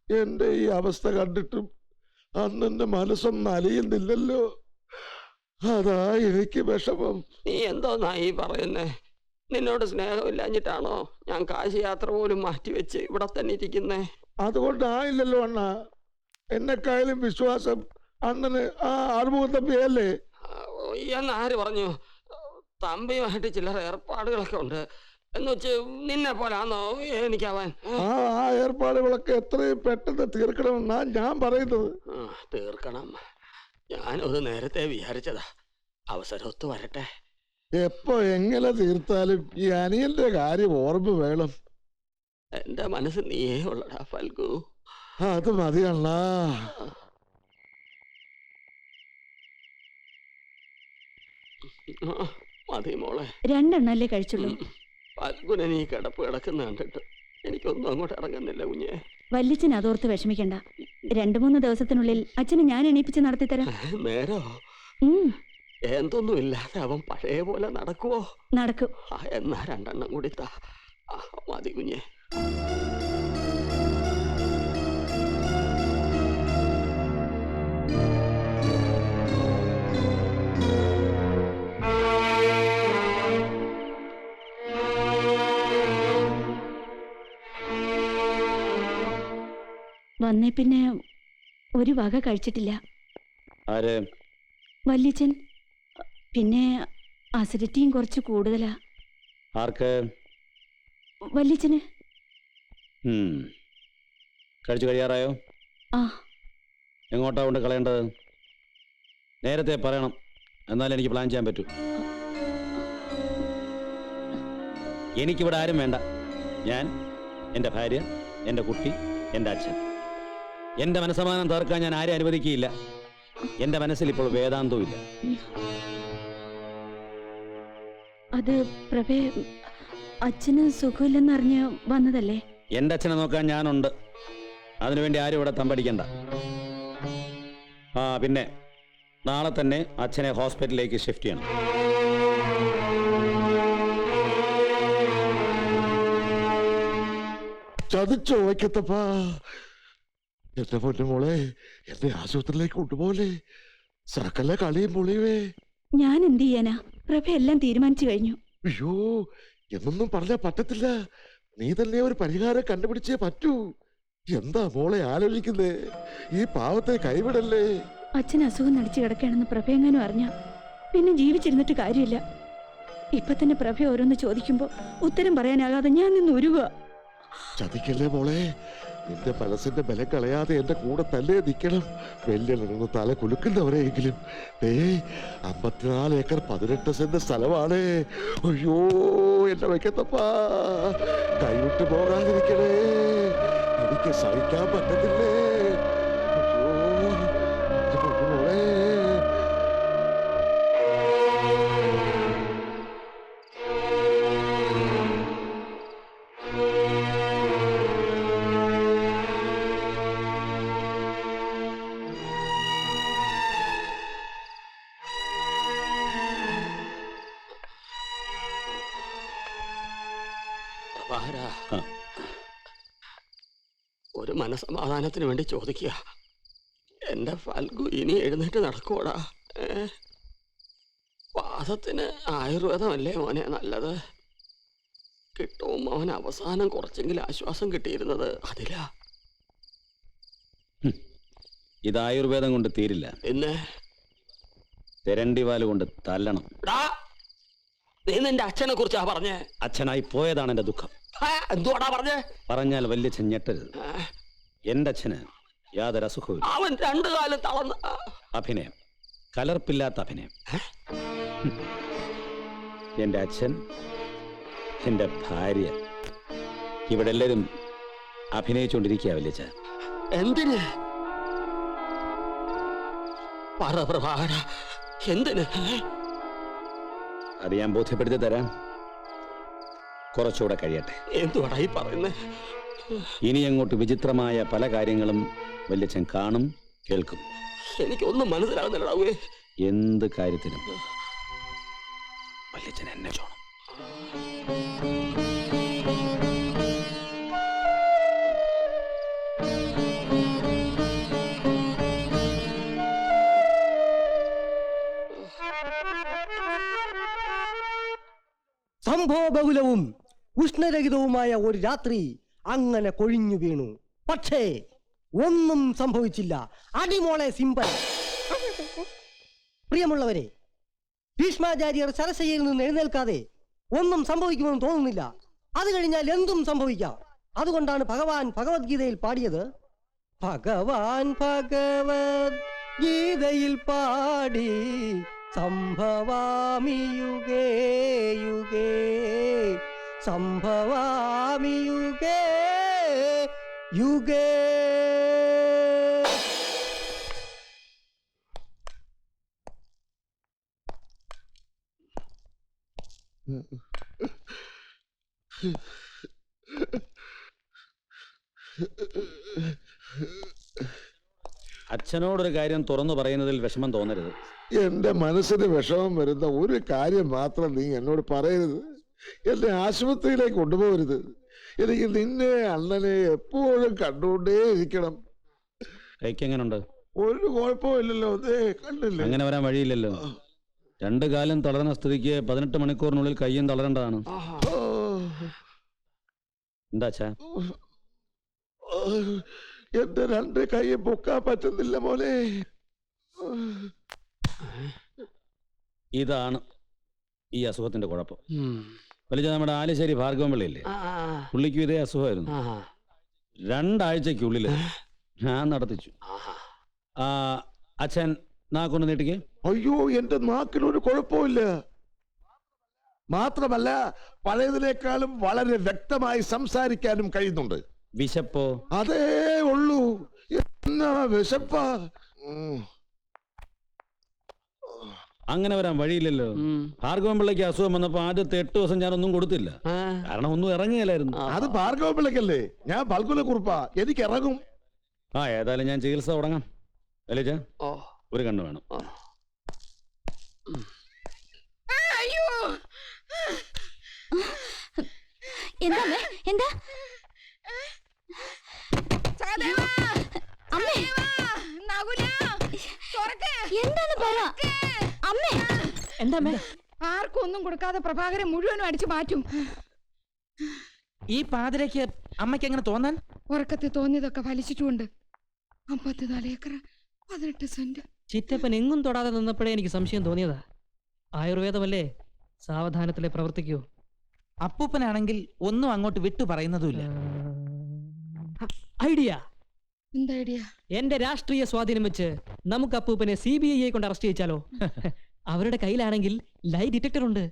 എന്റെ ഈ അവസ്ഥ കണ്ടിട്ടും അന്നെന്റെ മനസ്സൊന്നും അലിയുന്നില്ലല്ലോ. അതാ എനിക്ക് വിഷമം. നീ എന്തോന്നായി പറയുന്നേ? നിന്നോട് സ്നേഹമില്ലാഞ്ഞിട്ടാണോ ഞാൻ കാശി യാത്ര പോലും മാറ്റിവെച്ച് ഇവിടെ തന്നെ ഇരിക്കുന്നേ? അതുകൊണ്ടായില്ലല്ലോ അണ്ണ. എന്നെക്കായാലും വിശ്വാസം അണ്ണന് ആ ആറുമുഖ തമ്പിയല്ലേ. എന്നാര് പറഞ്ഞു? തമ്പിയുമായിട്ട് ചില ഏർപ്പാടുകളൊക്കെ ഉണ്ട്. എന്ന് വെച്ച് നിന്നെ പോലാന്നോ എനിക്കവൻ? ആ ഏർപ്പാടുകളൊക്കെ എത്രയും പെട്ടെന്ന് തീർക്കണമെന്നാ ഞാൻ പറയുന്നത്. തീർക്കണം. ഞാനത് നേരത്തെ വിചാരിച്ചതാ. അവസരമൊത്ത് വരട്ടെ. എപ്പോ എങ്ങനെ തീർത്താലും ഈ അനിയന്റെ കാര്യം ഓർമ്മ വേണം. എന്റെ മനസ്സ് നീയേ ഉള്ളടാ ഫൽഗു. അത് മതിയണ്ണ. മതി മോളെ. രണ്ടെണ്ണല്ലേ കഴിച്ചുള്ളൂ. ഫൽഗുനെ നീ കിടപ്പ് കിടക്കുന്ന കണ്ടിട്ട് എനിക്കൊന്നും അങ്ങോട്ട് ഇറങ്ങുന്നില്ല കുഞ്ഞെ. വല്യച്ഛൻ അതോർത്ത് വിഷമിക്കണ്ട. 2-3 ദിവസത്തിനുള്ളിൽ അച്ഛനെ ഞാൻ എണീപ്പിച്ച് നടത്തിത്തരാം. നേരോ? എന്തൊന്നും ഇല്ലാതെ അവൻ പഴയ പോലെ നടക്കുവോ? നടക്കും. എന്നാ 2 എണ്ണം കൂടി താ. മതി കുഞ്ഞെ. വന്നേ പിന്നെ ഒരു വക കഴിച്ചിട്ടില്ല. വല്യച്ഛൻ. പിന്നെ അസിഡിറ്റിയും കുറച്ച് കൂടുതലാ. ആർക്ക്? വല്യച്ഛന്. കഴിച്ചു കഴിയാറായോ? എങ്ങോട്ടാ കൊണ്ട് കളയേണ്ടത്? നേരത്തെ പറയണം, എന്നാലും എനിക്ക് പ്ലാൻ ചെയ്യാൻ പറ്റൂ. എനിക്കിവിടെ ആരും വേണ്ട. ഞാൻ, എൻ്റെ ഭാര്യ, എൻ്റെ കുട്ടി, എൻ്റെ അച്ഛൻ. എൻ്റെ മനസ്സമാനം തീർക്കാൻ ഞാൻ ആരെയും അനുവദിക്കുകയില്ല. എൻ്റെ മനസ്സിൽ ഇപ്പോൾ വേദാന്തവും ഇല്ല. അത് പ്രഭേ, അച്ഛന് സുഖമില്ലെന്നറിഞ്ഞ് വന്നതല്ലേ? എൻ്റെ അച്ഛനെ നോക്കാൻ ഞാനുണ്ട്. അതിനുവേണ്ടി ആരും ഇവിടെ തമ്പടിക്കണ്ട. പിന്നെ നാളെ തന്നെ അച്ഛനെ ഹോസ്പിറ്റലിലേക്ക് ഷിഫ്റ്റ് ചെയ്യണം. ചതിച്ചോ വയ്ക്കത്തപ്പാ? എന്റെ പൊന്നു മോളെ, എന്നെ ആശുപത്രിയിലേക്ക് കൊണ്ടുപോലെ. സകല കളിയും പൊളിയുവേ. ഞാൻ എന്ത് ചെയ്യാനാ? പ്രഭ എല്ലാം തീരുമാനിച്ചു കഴിഞ്ഞു. അയ്യോ, എന്നൊന്നും പറഞ്ഞാ പറ്റത്തില്ല. നീ തന്നെ ഒരു പരിഹാരം കണ്ടുപിടിച്ചേ പറ്റൂ. എന്താ മോളെ ആലോചിക്കുന്നേ? ഈ പാവത്തെ കൈവിടല്ലേ. അച്ഛൻ അസുഖം നടിച്ചു കിടക്കുകയാണെന്ന് പ്രഭ എങ്ങാനും അറിഞ്ഞ പിന്നെ ജീവിച്ചിരുന്നിട്ട് കാര്യമില്ല. ഇപ്പൊ തന്നെ പ്രഭ ഓരോന്ന് ചോദിക്കുമ്പോ ഉത്തരം പറയാനാകാതെ ഞാൻ നിന്ന് ഉരുക. ചതിക്കല്ലേ മോളെ. നിന്റെ മനസ്സിന്റെ ബലം കളയാതെ എന്റെ കൂടെ തന്നെ നിൽക്കണം. വെല്ലിളർന്ന് തല കുലുക്കുന്നവരെയെങ്കിലും. 54 ഏക്കർ 18 സെന്റ് സ്ഥലമാണ്. അയ്യോ എന്റെ വയ്ക്കത്തപ്പാ, കൈവിട്ട് പോകാതിരിക്കണേ. എനിക്ക് സഹിക്കാൻ പറ്റത്തില്ലേ. അയ്യോ മോളെ. ഒരു മനസമാധാനത്തിന് വേണ്ടി ചോദിക്കുക. എന്റെ ഫൽഗു ഇനി എഴുന്നേറ്റ് നടക്കൂടാ? വാദത്തിന് ആയുർവേദമല്ലേ മോനെ നല്ലത്? കിട്ടും അവന് അവസാനം കുറച്ചെങ്കിലും ആശ്വാസം കിട്ടിയിരുന്നത് അതിലാ. ഇത് ആയുർവേദം കൊണ്ട് തീരില്ല. പിന്നെ തെരണ്ടിവാല് കൊണ്ട് തല്ലണം. നീ നിന്റെ അച്ഛനെ കുറിച്ചാ പറഞ്ഞേ? അച്ഛനായി പോയതാണ് എന്റെ ദുഃഖം. എന്തുവാടാ പറഞ്ഞേ? പറഞ്ഞാൽ വല്യച്ഛൻ ഞെട്ടരുത്. എന്റെ അച്ഛന് യാതൊരു അസുഖവും. അവൻ 2 കാലം തളർന്ന അഭിനയം, കലർപ്പില്ലാത്ത അഭിനയം. എന്റെ അച്ഛൻ, എന്റെ ഭാര്യ, ഇവിടെ എല്ലാവരും അഭിനയിച്ചുകൊണ്ടിരിക്കുക വല്യച്ഛ. എന്തിന്? എന്തിന്? അത് ഞാൻ ബോധ്യപ്പെടുത്തി തരാം. കുറച്ചുകൂടെ കഴിയട്ടെ. എന്തുവാടാ ഈ പറയുന്നേ? ഇനി അങ്ങോട്ട് വിചിത്രമായ പല കാര്യങ്ങളും വല്യച്ഛൻ കാണും, കേൾക്കും. എനിക്കൊന്നും മനസ്സിലാകുന്നില്ല. എന്ത് കാര്യത്തിനും വല്യച്ഛൻ എന്നെ ചോണം. അതിബഹുലവും ഉഷ്ണരഹിതവുമായ ഒരു രാത്രി അങ്ങനെ കൊഴിഞ്ഞു വീണു. പക്ഷേ ഒന്നും സംഭവിച്ചില്ല. അടിമോളെ സിംബൽ. പ്രിയമുള്ളവരെ, ഭീഷ്മാചാര്യർ ശരശയ്യയിൽ നിന്ന് എഴുന്നേൽക്കാതെ ഒന്നും സംഭവിക്കുമെന്ന് തോന്നുന്നില്ല. അത് കഴിഞ്ഞാൽ എന്തും സംഭവിക്കാം. അതുകൊണ്ടാണ് ഭഗവാൻ ഭഗവത്ഗീതയിൽ പാടിയത്. ഭഗവാൻ ഭഗവത്ഗീതയിൽ പാടി സംഭവാമി യുഗേ യുഗേ, സംഭവാമി യുഗേ യുഗേ. അച്ഛനോടൊരു കാര്യം തുറന്നു പറയുന്നതിൽ വിഷമം തോന്നരുത്. എന്റെ മനസ്സിന് വിഷമം വരുന്ന ഒരു കാര്യം മാത്രം നീ എന്നോട് പറയരുത്. എന്നെ ആശുപത്രിയിലേക്ക് കൊണ്ടുപോകരുത്. എനിക്ക് നിന്നെ അണ്ണനെ എപ്പോഴും കണ്ടുകൊണ്ടേ ഇരിക്കണം. കൈക്ക് എങ്ങനെയുണ്ട്? ഒരു കുഴപ്പമില്ലല്ലോ, അതേ കണ്ടില്ലേ. അങ്ങനെ വരാൻ വഴിയില്ലല്ലോ. 2 കാലം തളർന്ന സ്ഥിതിക്ക് 18 മണിക്കൂറിനുള്ളിൽ കയ്യും തളരേണ്ടതാണ്. ഓ, എന്താ അച്ഛാ? എന്റെ 2 കൈയും പൊക്കാൻ പറ്റുന്നില്ല മോനെ. ഇതാണ് ഈ അസുഖത്തിന്റെ കുഴപ്പം. വലിയ നമ്മുടെ ആലുശ്ശേരി ഭാർഗവൻ പിള്ളയില്ലേ, പുള്ളിക്കും ഇതേ അസുഖമായിരുന്നു. 2 ആഴ്ചക്കുള്ളിൽ ഞാൻ നടത്തിച്ചു. അച്ഛൻ നാക്കൊന്ന് നീട്ടിക്ക്. അയ്യോ, എന്റെ നാക്കിനൊരു കുഴപ്പമില്ല. മാത്രമല്ല പഴയതിനേക്കാളും വളരെ വ്യക്തമായി സംസാരിക്കാനും കഴിയുന്നുണ്ട്. വിശപ്പോ? അതേ ഉള്ളൂ. എന്നാ വിശപ്പാ. അങ്ങനെ വരാൻ വഴിയില്ലല്ലോ. ഭാർഗവൻ പിള്ളയ്ക്ക് അസുഖം വന്നപ്പോ ആദ്യത്തെ 8 ദിവസം ഞാനൊന്നും കൊടുത്തില്ല. കാരണം ഒന്നും ഇറങ്ങിയല്ലായിരുന്നു. അത് ഭാർഗവൻ പിള്ളക്കല്ലേ, ഞാൻ ബൽകുല കുറുപ്പാ, എനിക്ക് ഇറങ്ങും. ഏതായാലും ഞാൻ ചികിത്സ തുടങ്ങാം. വലിയ ഒരു കണ്ണ് വേണം. എന്താ എന്താ എന്താണ് പറ അമ്മേ. എന്താ ആർക്കും ഒന്നും കൊടുക്കാതെ പ്രഭാകരൻ മുഴുവനും അടിച്ചു മാറ്റും. ഈ പാതിരയ്ക്ക് അമ്മയ്ക്ക് എങ്ങനെ തോന്നാൻ? ഉറക്കത്തിൽ തോന്നിയതൊക്കെ ഫലിച്ചിട്ടുമുണ്ട്. 54 ഏക്കർ 18 സെന്റ്. ചിറ്റപ്പൻ എങ്ങും തൊടാതെ നിന്നപ്പോഴേ എനിക്ക് സംശയം തോന്നിയതാ. ആയുർവേദമല്ലേ, സാവധാനത്തിലെ പ്രവർത്തിക്കൂ. അപ്പൂപ്പനാണെങ്കിൽ ഒന്നും അങ്ങോട്ട് വിട്ടു പറയുന്നതുമില്ല. ഐഡിയ. എന്താ ഐഡിയ? എന്റെ രാഷ്ട്രീയ സ്വാധീനം വെച്ച് നമുക്ക് അപ്പൂപ്പനെ CBI കൊണ്ട് അറസ്റ്റ് ചെയ്യിച്ചാലോ? അവരുടെ കയ്യിലാണെങ്കിൽ ലൈ ഡിറ്റക്ടർ ഉണ്ട്.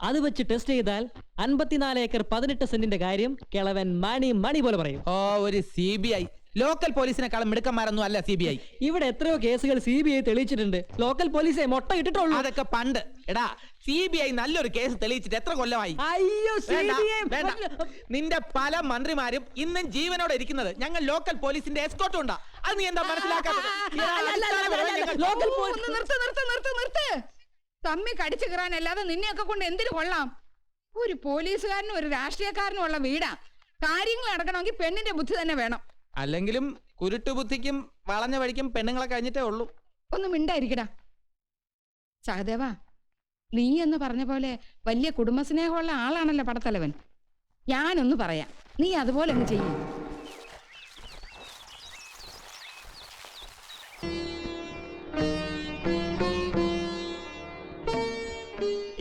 അത് വെച്ച് ടെസ്റ്റ് ചെയ്താൽ 54 ഏക്കർ 18 സെന്റിന്റെ കാര്യം കിളവൻ മണി പോലെ പറയും. ഓ, ഒരു CBI. ലോക്കൽ പോലീസിനെക്കാളും മിടുക്കന്മാരൊന്നും അല്ല CBI. ഇവിടെ എത്രയോ കേസുകൾ CBI തെളിയിച്ചിട്ടുണ്ട്. ലോക്കൽ പോലീസെ മൊട്ട ഇട്ടിട്ടുള്ളൂ. അതൊക്കെ പണ്ട്. എടാ, CBI നല്ലൊരു കേസ് തെളിയിച്ചിട്ട് എത്ര കൊല്ലമായി? അയ്യോ, വേണ്ട. നിന്റെ പല മന്ത്രിമാരും ഇന്നും ജീവനോടെ ഇരിക്കുന്നത് ഞങ്ങൾ ലോക്കൽ പോലീസിന്റെ എസ്കോർട്ട് ഉണ്ടാ. അത് നീ എന്താ മനസ്സിലാക്കാത്തത്? നിർത്ത്. തമ്മി കടിച്ചു കയറാനല്ലാതെ നിന്നെയൊക്കെ കൊണ്ട് എന്തിനു കൊള്ളാം? ഒരു പോലീസുകാരനും ഒരു രാഷ്ട്രീയക്കാരനും ഉള്ള വീടാ. കാര്യങ്ങൾ നടക്കണമെങ്കിൽ പെണ്ണിന്റെ ബുദ്ധി തന്നെ വേണം. അല്ലെങ്കിലും കുരുട്ടുബുദ്ധിക്കും വളഞ്ഞ വഴിക്കും പെണ്ണുങ്ങളെ കഴിഞ്ഞിട്ടേ ഉള്ളൂ. ഒന്നും മിണ്ടായിരിക്കടാ. സഹദേവ, നീ എന്ന് പറഞ്ഞ പോലെ വലിയ കുടുംബസ്നേഹമുള്ള ആളാണല്ലോ പടത്തലവൻ. ഞാനൊന്ന് പറയാം, നീ അതുപോലെ അങ്ങ് ചെയ്യും.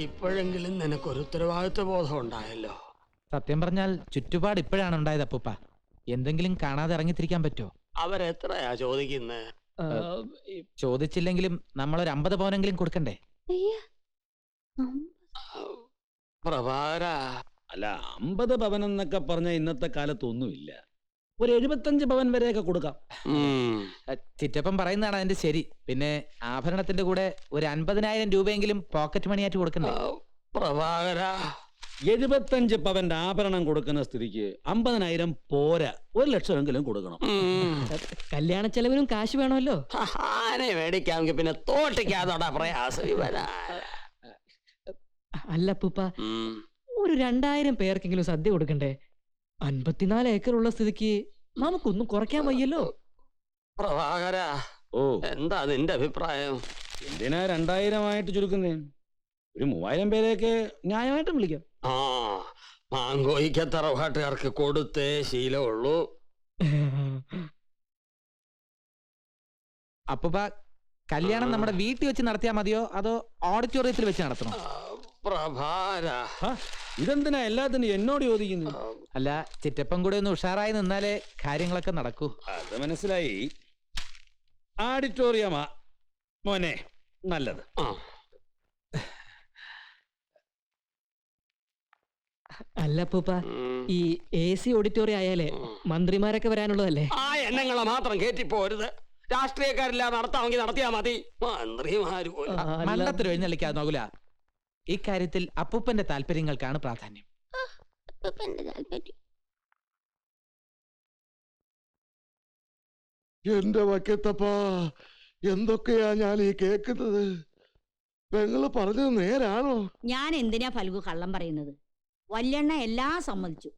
ഇപ്പോഴെങ്കിലും നിനക്കൊരു ഉത്തരവാദിത്വ ബോധം ഉണ്ടായല്ലോ. സത്യം പറഞ്ഞാൽ ചുറ്റുപാട് ഇപ്പോഴാണ് ഉണ്ടായത് അപ്പൂപ്പ. എന്തെങ്കിലും കാണാതെ ഇറങ്ങിത്തിരിക്കാൻ പറ്റുമോ? അവരെത്രയാ ചോദിക്കുന്നേ? ചോദിച്ചില്ലെങ്കിലും നമ്മളൊരു 50 പവനെങ്കിലും കൊടുക്കണ്ടേ? പ്രഭാകര, അല്ല, 50 പവൻ എന്നൊക്കെ പറഞ്ഞ ഇന്നത്തെ കാലത്തൊന്നുമില്ല. ഒരു 75 പവൻ വരെയൊക്കെ കൊടുക്കാം. ചിറ്റപ്പൻ പറയുന്നതാണ് അതിന്റെ ശരി. പിന്നെ ആഭരണത്തിന്റെ കൂടെ ഒരു 50,000 രൂപയെങ്കിലും പോക്കറ്റ് മണിയായിട്ട് കൊടുക്കണ്ടേ? പ്രഭാകര, 75 പവന്റെ ആഭരണം കൊടുക്കുന്ന സ്ഥിതിക്ക് 50,000 പോരാ, 1 ലക്ഷമെങ്കിലും കൊടുക്കണം. കല്യാണ ചെലവിനും കാശ് വേണമല്ലോ. ആനെ മേടിക്കാമെങ്കിൽ പിന്നെ തോട്ടിക്കാതോടാ പ്രയാസം. അല്ല പൂപ്പ, ഒരു 2000 പേർക്കെങ്കിലും സദ്യ കൊടുക്കണ്ടേ? 54 ഏക്കർ ഉള്ള സ്ഥിതിക്ക് നമുക്കൊന്നും കുറയ്ക്കാൻ വയ്യല്ലോ. പ്രഭാകര, എന്താ നിന്റെ അഭിപ്രായം? എന്തിനാ 2000 ആയിട്ട് ചുരുക്കുന്നേ? ഒരു 3000 പേരെയൊക്കെ ന്യായമായിട്ടും വിളിക്കാം. ആ മാങ്കോയിക്ക തറവാട്ടുകാർക്ക് കൊടുത്തേ ശീലമുള്ളൂ. അപ്പൂപ്പ കല്യാണം നമ്മുടെ വീട്ടിൽ വെച്ച് നടത്തിയാ മതിയോ അതോ ഓഡിറ്റോറിയത്തിൽ വെച്ച് നടത്തണോ? പ്രഭാര, ഇതെന്തിനാ എല്ലാത്തിനും എന്നോട് ചോദിക്കുന്നു? അല്ല, ചിറ്റപ്പം കൂടെ ഒന്ന് ഉഷാറായി നിന്നാലേ കാര്യങ്ങളൊക്കെ നടക്കൂ. അത് മനസ്സിലായി. ആഡിറ്റോറിയമാ മോനെ നല്ലത്. ആ, അല്ല അപ്പൂപ്പ, ഉം. ഈ AC ഓഡിറ്റോറിയം ആയാലേ മന്ത്രിമാരൊക്കെ വരാനുള്ളതല്ലേ? ആ എണ്ണങ്ങളെ മാത്രം കേറ്റിപ്പോരുത്. രാഷ്ട്രീയക്കാരില്ലാതെ നടത്താമെങ്കിൽ നടത്തിയാ മതി. മന്ത്രിമാര് പോലും. ആ, അല്ല. മണ്ടത്തിൽ എഴുന്നള്ളിക്കാതെ നോക്കൂല. ഇക്കാര്യത്തിൽ അപ്പൂപ്പന്റെ താല്പര്യങ്ങൾക്കാണ് പ്രാധാന്യം. എന്റെ വക്കത്തപ്പാ, എന്തൊക്കെയാ ഞാൻ ഈ കേക്കുന്നത്? പെങ്ങള് പറഞ്ഞത് നേരാണോ? ഞാൻ എന്തിനാ ഫൽഗു കള്ളം പറയുന്നത്? വല്യണ്ണ എല്ലാം സമ്മതിച്ചു.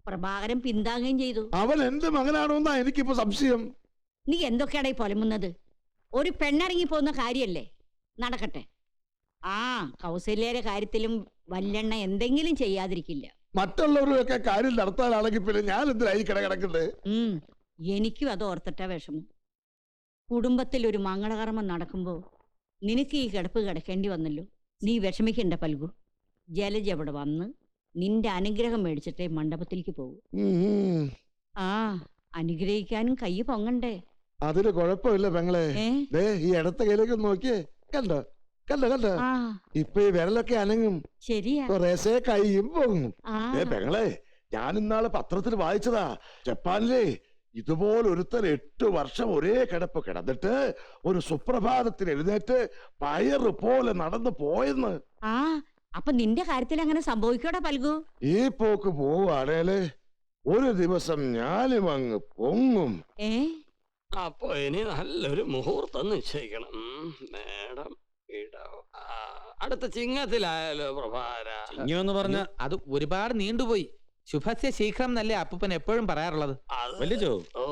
പ്രഭാകരൻ പിന്താങ്ങുകയും ചെയ്തു. അവൻ എന്റെ മകനാണോന്നാ എനിക്കിപ്പോ സംശയം. നീ എന്തൊക്കെയാടാ ഈ പൊലമുന്നത്? ഒരു പെണ്ണിറങ്ങി പോകുന്ന കാര്യല്ലേ, നടക്കട്ടെ. ആ കൗസല്യയുടെ കാര്യത്തിലും വല്യണ്ണ എന്തെങ്കിലും ചെയ്യാതിരിക്കില്ല. മറ്റുള്ളവരുടെയൊക്കെ കാര്യം നടത്താനാണെങ്കിൽ പിന്നെ ഞാൻ എന്തിനായി കിടക്കുന്നത്? എനിക്കും അത് ഓർത്തിട്ടാ വിഷമം. കുടുംബത്തിൽ ഒരു മംഗളകർമ്മം നടക്കുമ്പോ നിനക്ക് ഈ കിടപ്പ് കിടക്കേണ്ടി വന്നല്ലോ. നീ വിഷമിക്കണ്ട പൽഗു. ജലജ അവിടെ വന്ന് നിന്റെ അനുഗ്രഹം മേടിച്ചിട്ടേ മണ്ഡപത്തിലേക്ക് പോകൂ. ആ അനുഗ്രഹിക്കാനും കൈ പൊങ്ങണ്ടേ? അതിന് കുഴപ്പമില്ല പെങ്ങളെ. ഏ ദേ ഈ ഇടത്ത കയ്യിലേക്ക് നോക്കിയേ, കണ്ടോ കണ്ടോ കണ്ടോ? ആ ഇപ്പൊ ഈ വിരലൊക്കെ അനങ്ങും, ശരിയാ. കുറേശ്ശെ കൈയും പൊങ്ങും. ആ പെങ്ങളെ, ഞാൻ ഇന്നാള് പത്രത്തിൽ വായിച്ചതാ, ജപ്പാനിലെ ഇതുപോലെ ഒരുത്തൻ 8 വർഷം ഒരേ കിടപ്പ് കിടന്നിട്ട് ഒരു സുപ്രഭാതത്തിൽ എഴുന്നേറ്റ് പയറ് പോലെ നടന്നു പോയെന്ന്. ആ അപ്പൊ നിന്റെ കാര്യത്തിൽ അങ്ങനെ സംഭവിക്കോടാ പൽഗു? ഈ പോക്ക് പോവാണേല് ഒരു ദിവസം ഞാനും അങ്ങ് പൊങ്ങും. ഏ അപ്പൊ ഇനി നല്ലൊരു മുഹൂർത്തം നിശ്ചയിക്കണം. മേഡം അടുത്ത ചിങ്ങത്തിലായാലോ പ്രഭാര? ഇങ്ങനെന്ന് പറഞ്ഞ അത് ഒരുപാട് നീണ്ടുപോയി. ശുഭസ്യ ശീഘ്രം എന്നല്ലേ അപ്പൂപ്പൻ എപ്പോഴും പറയാറുള്ളത്. അത് വലിച്ചോ? ഓ,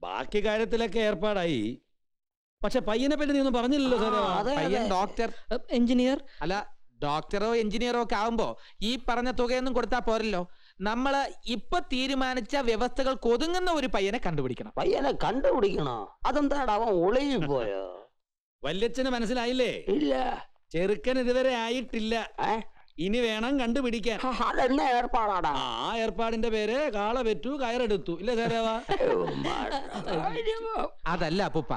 ബാക്കി കാര്യത്തിലൊക്കെ ഏർപ്പാടായി. പക്ഷെ പയ്യനെ പറ്റി നീ ഒന്നും പറഞ്ഞില്ലല്ലോ സാറേ. അതെ, പയ്യൻ അതെ. Doctor, engineer. അല്ല ഡോക്ടറോ എഞ്ചിനീയറോ ഒക്കെ ആവുമ്പോ ഈ പറഞ്ഞ തുകയൊന്നും കൊടുത്താൽ പോരല്ലോ. നമ്മള് ഇപ്പൊ തീരുമാനിച്ച വ്യവസ്ഥകൾക്ക് ഒതുങ്ങുന്ന ഒരു പയ്യനെ കണ്ടുപിടിക്കണം. പയ്യനെ കണ്ടുപിടിക്കണോ? അതെന്താടാ അവൻ ഒളിയിൽ പോയോ? വല്യച്ഛന് മനസ്സിലായില്ലേ? ഇല്ല. ചെറുക്കൻ ഇതുവരെ ആയിട്ടില്ല. ഏ? ഇനി വേണം കണ്ടുപിടിക്കാൻ. അതെന്നാ ഏർപ്പാടാടാ? ആ ഏർപ്പാടിന്റെ പേര് കാള പെറ്റു കയറെടുത്തു. ഇല്ല സാറേവാ? അതല്ല അപ്പൂപ്പ,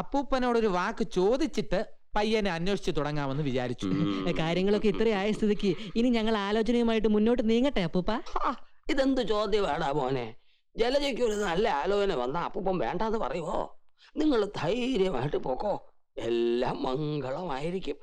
അപ്പൂപ്പനോടൊരു വാക്ക് ചോദിച്ചിട്ട് പയ്യനെ അന്വേഷിച്ചു തുടങ്ങാമെന്ന് വിചാരിച്ചു. കാര്യങ്ങളൊക്കെ ഇത്രയായ സ്ഥിതിക്ക് ഇനി ഞങ്ങൾ ആലോചനയുമായിട്ട് മുന്നോട്ട് നീങ്ങട്ടെ അപ്പൂപ്പ. ഇതെന്ത് ചോദ്യമാടാ മോനെ? ജലജയ്ക്ക് ഒരു നല്ല ആലോചന വന്ന അപ്പൂപ്പൻ വേണ്ടാന്ന് പറയുവോ? നിങ്ങൾ ധൈര്യമായിട്ട് പോക്കോ, എല്ലാം മംഗളമായിരിക്കും.